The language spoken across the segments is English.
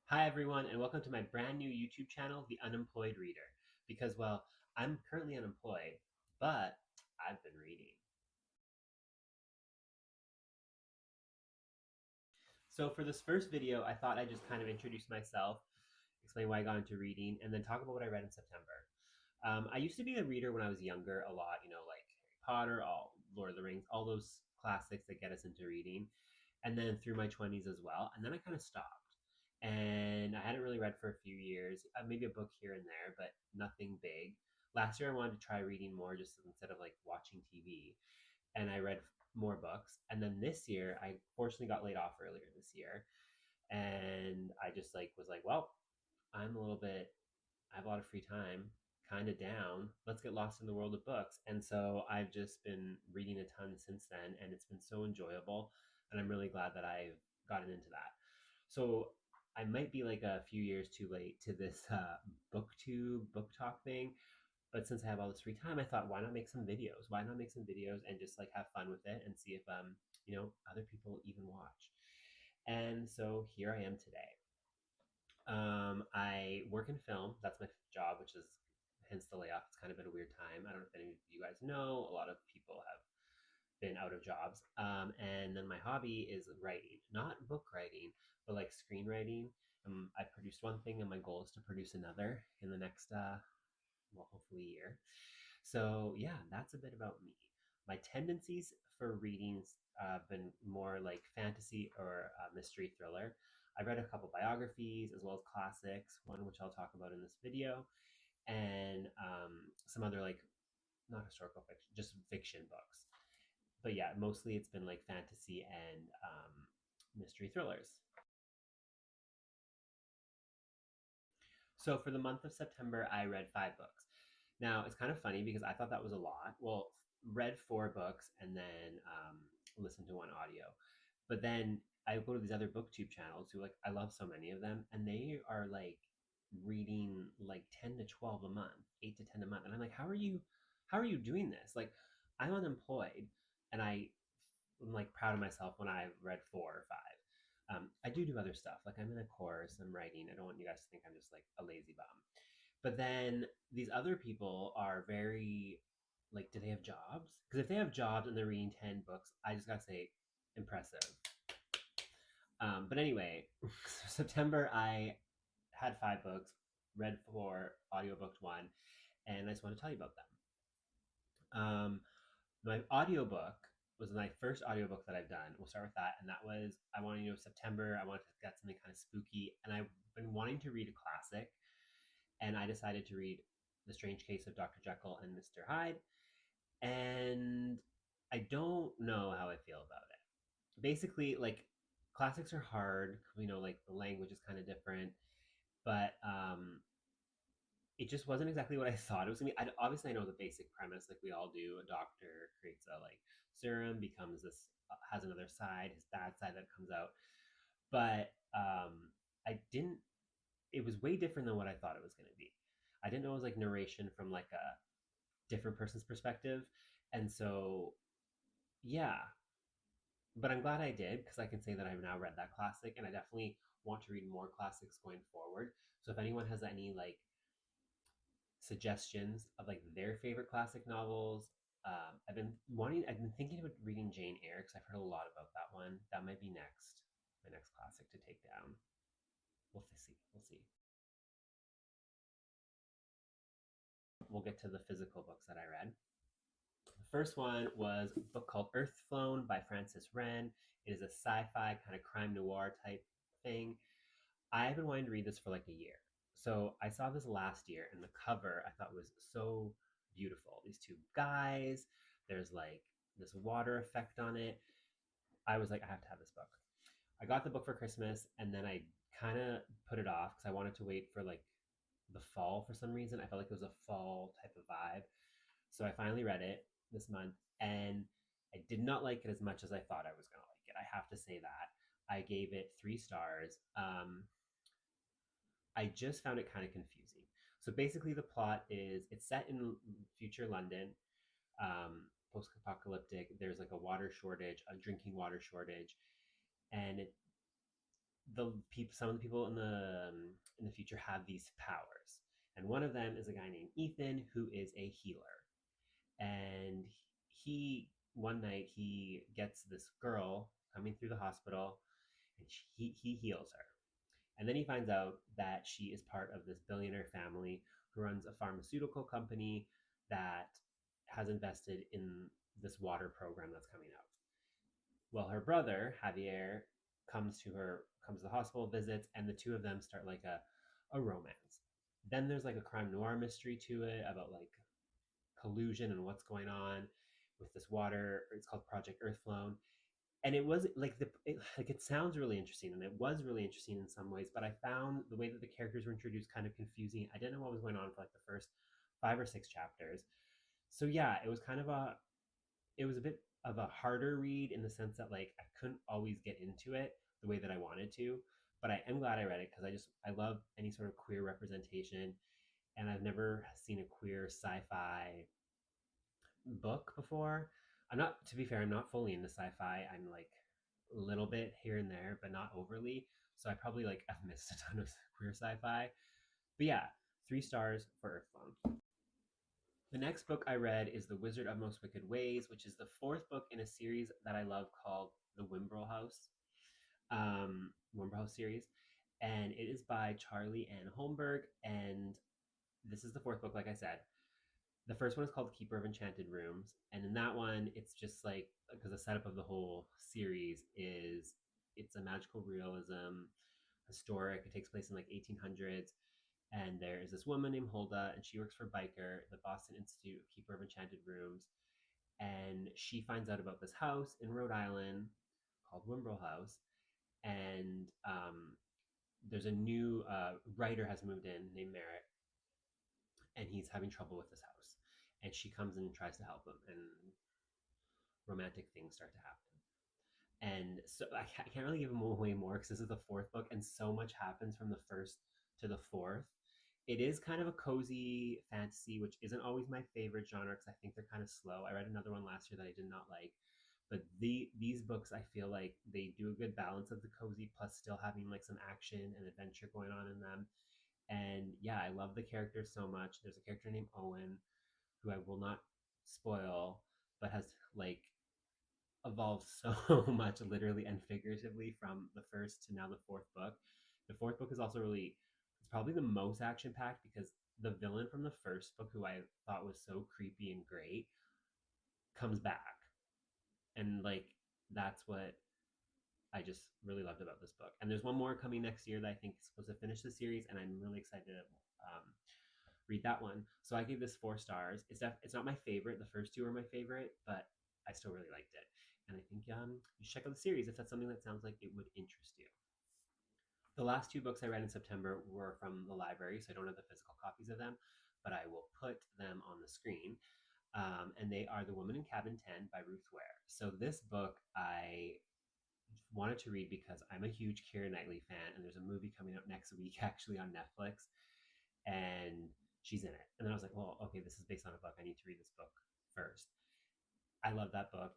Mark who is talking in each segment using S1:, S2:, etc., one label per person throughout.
S1: Hi, everyone, and welcome to my brand new YouTube channel, The Unemployed Reader. Because, well, I'm currently unemployed, but I've been reading. So, for this first video, I thought I'd just kind of introduce myself, explain why I got into reading, and then talk about what I read in September. I used to be a reader when I was younger a lot, like Harry Potter, all Lord of the Rings, all those classics that get us into reading, and then through my 20s as well. And then I kind of stopped. And I hadn't really read for a few years, maybe a book here and there, but nothing big. Last year, I wanted to try reading more just instead of like watching TV, and I read more books. And then this year, I fortunately got laid off earlier this year, and I just like was like, well, I'm a little bit, I have a lot of free time, kind of down. Let's get lost in the world of books. And so I've just been reading a ton since then, and it's been so enjoyable. And I'm really glad that I've gotten into that. So I might be like a few years too late to this booktube book talk thing, but since I have all this free time, I thought, why not make some videos? Why not make some videos and just like have fun with it and see if other people even watch. And so here I am today. I work in film. That's my job, which is hence the layoff. It's kind of been a weird time. I don't know if any of you guys know. A lot of people have been out of jobs. And then my hobby is writing, not book writing, but like screenwriting. I produced one thing, and my goal is to produce another in the next, well, hopefully year. So yeah, that's a bit about me. My tendencies for readings have been more like fantasy or mystery thriller. I read a couple biographies as well as classics, one which I'll talk about in this video, and some other like not historical fiction, just fiction books. But yeah, mostly it's been like fantasy and mystery thrillers. So for the month of September, I read 5 books. Now it's kind of funny because I thought that was a lot. Well, read 4 books and then listened to one audio. But then I go to these other booktube channels who like I love so many of them, and they are like reading like 10 to 12 a month, 8 to 10 a month, and I'm like, how are you doing this? Like, I'm unemployed, and I'm like proud of myself when I've read 4 or 5. I do other stuff. Like I'm in a course, I'm writing. I don't want you guys to think I'm just like a lazy bum. But then these other people are very like, do they have jobs? Because if they have jobs and they're reading 10 books, I just gotta say, impressive. But anyway, September I had 5 books, read 4, audiobooked 1, and I just want to tell you about them. My audiobook was my first audiobook that I've done. We'll start with that. And that was, I wanted, September, I wanted to get something kind of spooky. And I've been wanting to read a classic. And I decided to read The Strange Case of Dr. Jekyll and Mr. Hyde. And I don't know how I feel about it. Basically, like, classics are hard, like the language is kind of different. But it just wasn't exactly what I thought it was gonna be. Obviously, I know the basic premise, like we all do. A doctor creates a like serum, becomes this, has another side, his bad side that comes out. But I didn't. It was way different than what I thought it was gonna be. I didn't know it was like narration from like a different person's perspective, and so yeah. But I'm glad I did because I can say that I've now read that classic, and I definitely want to read more classics going forward. So if anyone has any like suggestions of like their favorite classic novels. I've been thinking about reading Jane Eyre because I've heard a lot about that one. That might be next, my next classic to take down. We'll see. We'll see. We'll get to the physical books that I read. The first one was a book called Earthflown by Frances Wren. It is a sci-fi kind of crime noir type thing. I've been wanting to read this for like a year. So I saw this last year, and the cover I thought was so beautiful. These two guys, there's like this water effect on it. I was like, I have to have this book. I got the book for Christmas, and then I kind of put it off because I wanted to wait for like the fall for some reason. I felt like it was a fall type of vibe. So I finally read it this month, and I did not like it as much as I thought I was going to like it. I have to say that. I gave it 3 stars. I just found it kind of confusing. So basically, the plot is it's set in future London, post apocalyptic. There's like a water shortage, a drinking water shortage, and some of the people in the future have these powers, and one of them is a guy named Ethan who is a healer, and he one night he gets this girl coming through the hospital, and he heals her, and then he finds out that she is part of this billionaire family who runs a pharmaceutical company that has invested in this water program that's coming out. Well, her brother Javier comes to the hospital, visits, and the two of them start like a romance. Then there's like a crime noir mystery to it about like collusion and what's going on with this water. It's called Project Earthflown, and it was like it sounds really interesting, and it was really interesting in some ways. But I found the way that the characters were introduced kind of confusing. I didn't know what was going on for like the first 5 or 6 chapters. So yeah, it was a bit of a harder read in the sense that like I couldn't always get into it the way that I wanted to. But I am glad I read it because I love any sort of queer representation, and I've never seen a queer sci-fi book before. I'm not, to be fair, I'm not fully into sci-fi. I'm like a little bit here and there, but not overly. So I probably like I've missed a ton of queer sci-fi. But yeah, 3 stars for Earthflown. The next book I read is The Wizard of Most Wicked Ways, which is the fourth book in a series that I love called the Whimbrel House series, and it is by Charlie Ann Holmberg. And this is the fourth book, like I said. The first one is called Keeper of Enchanted Rooms, and in that one, it's just like because the setup of the whole series is it's a magical realism, historic. It takes place in like 1800s, and there is this woman named Hulda, and she works for Biker, the Boston Institute Keeper of Enchanted Rooms, and she finds out about this house in Rhode Island called Whimbrel House, and there's a new writer has moved in named Merritt, and he's having trouble with this house, and she comes and tries to help him, and romantic things start to happen. And so I can't really give him away more because this is the fourth book, and so much happens from the first to the fourth. It is kind of a cozy fantasy, which isn't always my favorite genre because I think they're kind of slow. I read another one last year that I did not like, but these books I feel like they do a good balance of the cozy plus still having like some action and adventure going on in them. And yeah, I love the characters so much. There's a character named Owen who I will not spoil, but has like evolved so much literally and figuratively from the first to now the fourth book. The fourth book is also really it's probably the most action packed because the villain from the first book who I thought was so creepy and great comes back. And like that's what I just really loved about this book. And there's one more coming next year that I think is supposed to finish the series, and I'm really excited to read that one. So I gave this 4 stars. It's not my favorite. The first two are my favorite, but I still really liked it. And I think you should check out the series if that's something that sounds like it would interest you. The last 2 books I read in September were from the library, so I don't have the physical copies of them, but I will put them on the screen. And they are The Woman in Cabin 10 by Ruth Ware. So this book I wanted to read because I'm a huge Keira Knightley fan, and there's a movie coming out next week actually on Netflix, and she's in it. And then I was like, well, okay, this is based on a book. I need to read this book first. I love that book.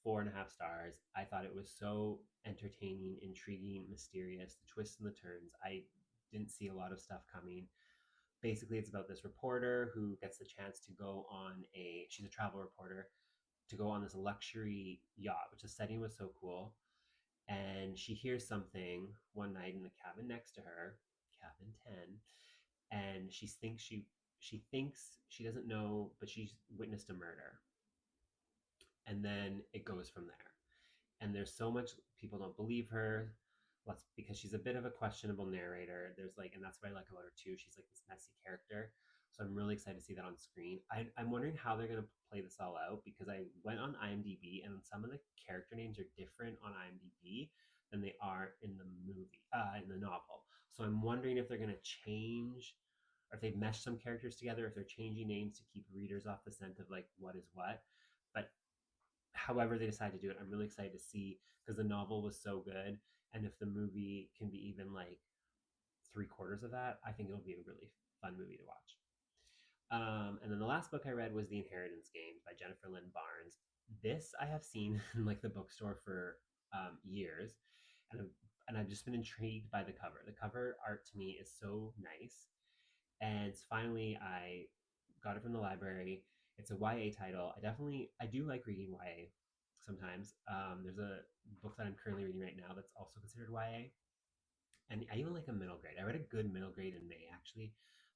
S1: 4.5 stars. I thought it was so entertaining, intriguing, mysterious. The twists and the turns. I didn't see a lot of stuff coming. Basically, it's about this reporter who gets the chance to go on she's a travel reporter, to go on this luxury yacht, which the setting was so cool. And she hears something one night in the cabin next to her, cabin 10, and she thinks she doesn't know, but she's witnessed a murder. And then it goes from there. And there's so much people don't believe her. Lots because she's a bit of a questionable narrator. There's like, and that's what I like about her too. She's like this messy character. So I'm really excited to see that on screen. I'm wondering how they're gonna play this all out because I went on IMDb and some of the character names are different on IMDb than they are in the movie, in the novel. So I'm wondering if they're gonna change or if they've meshed some characters together, if they're changing names to keep readers off the scent of like what is what. But however they decide to do it, I'm really excited to see because the novel was so good. And if the movie can be even like 3/4 of that, I think it'll be a really fun movie to watch. And then the last book I read was The Inheritance Games by Jennifer Lynn Barnes. This I have seen in like the bookstore for years, and and I've just been intrigued by the cover. The cover art to me is so nice. And finally, I got it from the library. It's a YA title. I do like reading YA sometimes. There's a book that I'm currently reading right now that's also considered YA, and I even like a middle grade. I read a good middle grade in May actually,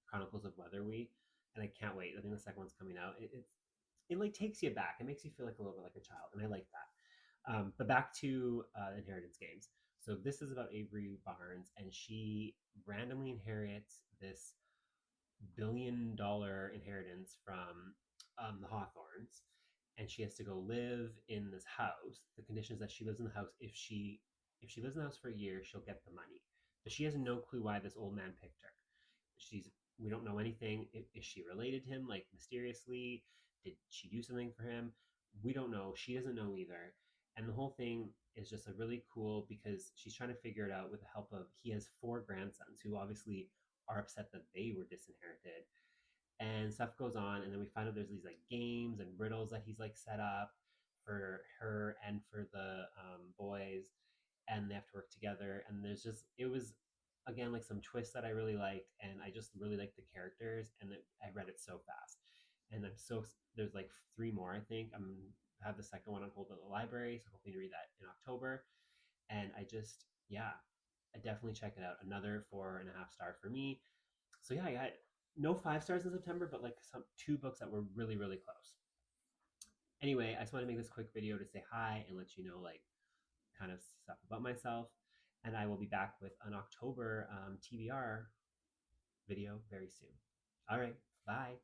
S1: Chronicles of Weatherby, and I can't wait. I think the second one's coming out. It like takes you back. It makes you feel like a little bit like a child, and I like that. But back to inheritance games. So this is about Avery Barnes, and she randomly inherits this $1 billion inheritance from the Hawthorns, and she has to go live in this house. The condition is that she lives in the house. If she lives in the house for a year, she'll get the money. But she has no clue why this old man picked her. She's We don't know anything. Is she related to him like mysteriously? Did she do something for him? We don't know. She doesn't know either. And the whole thing is just a really cool because she's trying to figure it out with the help of he has four grandsons who obviously are upset that they were disinherited, and stuff goes on, and then we find out there's these like games and riddles that he's like set up for her and for the boys, and they have to work together, and it was again like some twists that I really liked, and I just really liked the characters, and I read it so fast, and there's like three more. I think I have the second one on hold at the library, so hoping to read that in October. And I definitely check it out. Another 4.5 star for me. So yeah, I got no 5 stars in September, but like some two books that were really, really close. Anyway, I just want to make this quick video to say hi and let you know like kind of stuff about myself. And I will be back with an October TBR video very soon. All right, bye.